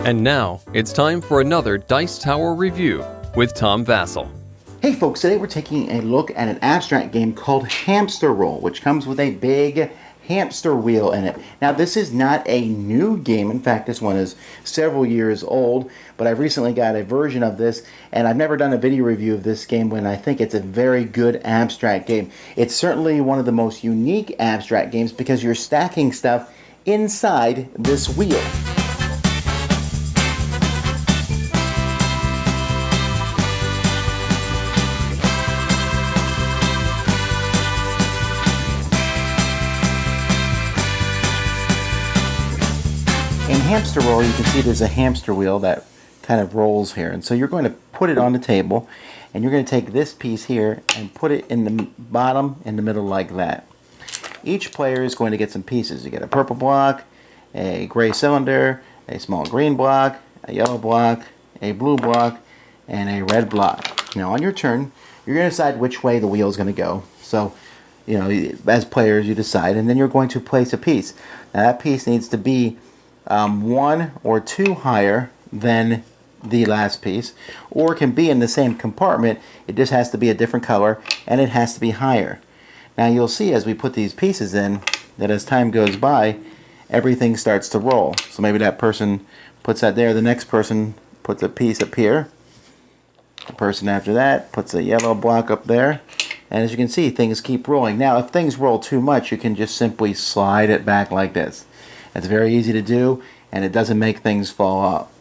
And now, it's time for another Dice Tower review with Tom Vasel. Hey folks, today we're taking a look at an abstract game called Hamsterrolle, which comes with a big hamster wheel in it. Now this is not a new game. In fact, this one is several years old, but I've recently got a version of this, and I've never done a video review of this game when I think it's a very good abstract game. It's certainly one of the most unique abstract games because you're stacking stuff inside this wheel. In Hamsterrolle, you can see there's a hamster wheel that kind of rolls here. And so you're going to put it on the table, and you're going to take this piece here and put it in the bottom, in the middle like that. Each player is going to get some pieces. You get a purple block, a gray cylinder, a small green block, a yellow block, a blue block, and a red block. Now on your turn, you're going to decide which way the wheel is going to go. So, you know, as players you decide, and then you're going to place a piece. Now that piece needs to be one or two higher than the last piece, or it can be in the same compartment. It just has to be a different color, and it has to be higher. Now you'll see as we put these pieces in that as time goes by, everything starts to roll. So maybe that person puts that there, the next person puts a piece up here, the person after that puts a yellow block up there, and as you can see, things keep rolling. Now if things roll too much, you can just simply slide it back like this. It's very easy to do, and it doesn't make things fall off.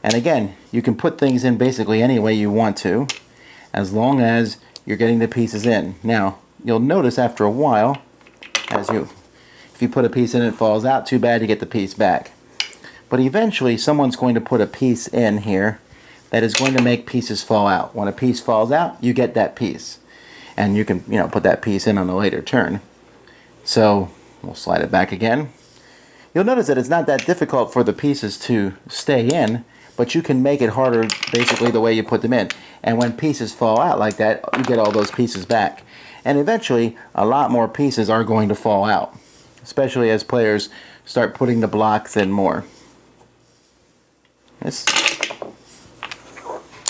And again, you can put things in basically any way you want to, as long as you're getting the pieces in. Now, you'll notice after a while, if you put a piece in and it falls out, too bad, you get the piece back. But eventually, someone's going to put a piece in here that is going to make pieces fall out. When a piece falls out, you get that piece. And you can, put that piece in on a later turn. So, we'll slide it back again. You'll notice that it's not that difficult for the pieces to stay in, but you can make it harder basically the way you put them in. And when pieces fall out like that, you get all those pieces back. And eventually, a lot more pieces are going to fall out, especially as players start putting the blocks in more. And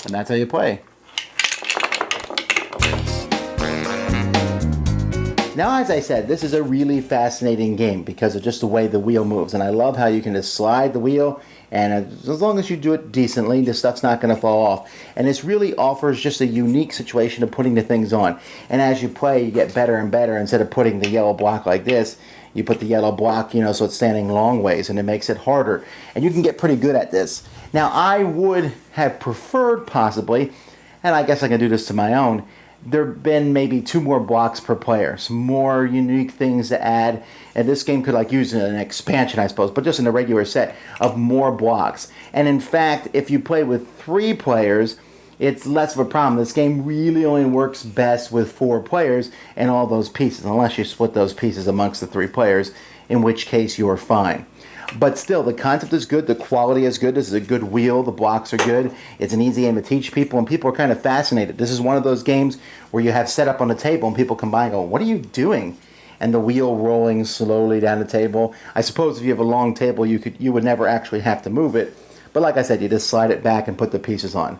that's how you play. Now, as I said, this is a really fascinating game because of just the way the wheel moves. And I love how you can just slide the wheel, and as long as you do it decently, the stuff's not going to fall off. And this really offers just a unique situation of putting the things on. And as you play, you get better and better. Instead of putting the yellow block like this, you put the yellow block, so it's standing long ways, and it makes it harder. And you can get pretty good at this. Now, I would have preferred possibly, and I guess I can do this to my own, there have been maybe 2 more blocks per player, some more unique things to add, and this game could use an expansion, I suppose, but just in a regular set of more blocks. And in fact, if you play with 3 players, it's less of a problem. This game really only works best with 4 players and all those pieces, unless you split those pieces amongst the 3 players, in which case you're fine. But still, the concept is good, the quality is good, this is a good wheel, the blocks are good, it's an easy game to teach people, and people are kind of fascinated. This is one of those games where you have set up on the table and people come by and go, "What are you doing?" And the wheel rolling slowly down the table. I suppose if you have a long table, you would never actually have to move it. But like I said, you just slide it back and put the pieces on.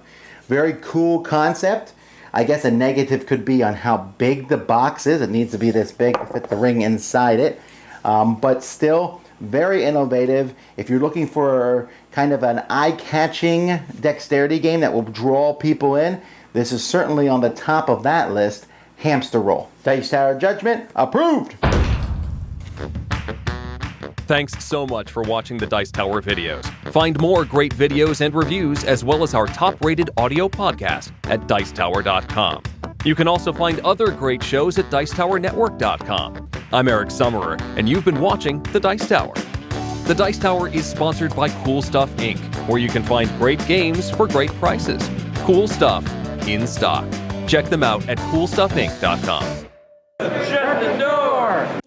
Very cool concept. I guess a negative could be on how big the box is. It needs to be this big to fit the ring inside it. But still, very innovative. If you're looking for kind of an eye-catching dexterity game that will draw people in, this is certainly on the top of that list. Hamsterrolle. Dice Tower Judgment approved! Thanks so much for watching the Dice Tower videos. Find more great videos and reviews, as well as our top-rated audio podcast at Dicetower.com. You can also find other great shows at Dicetowernetwork.com. I'm Eric Summerer, and you've been watching The Dice Tower. The Dice Tower is sponsored by Cool Stuff Inc., where you can find great games for great prices. Cool stuff in stock. Check them out at CoolStuffInc.com. Shut the door!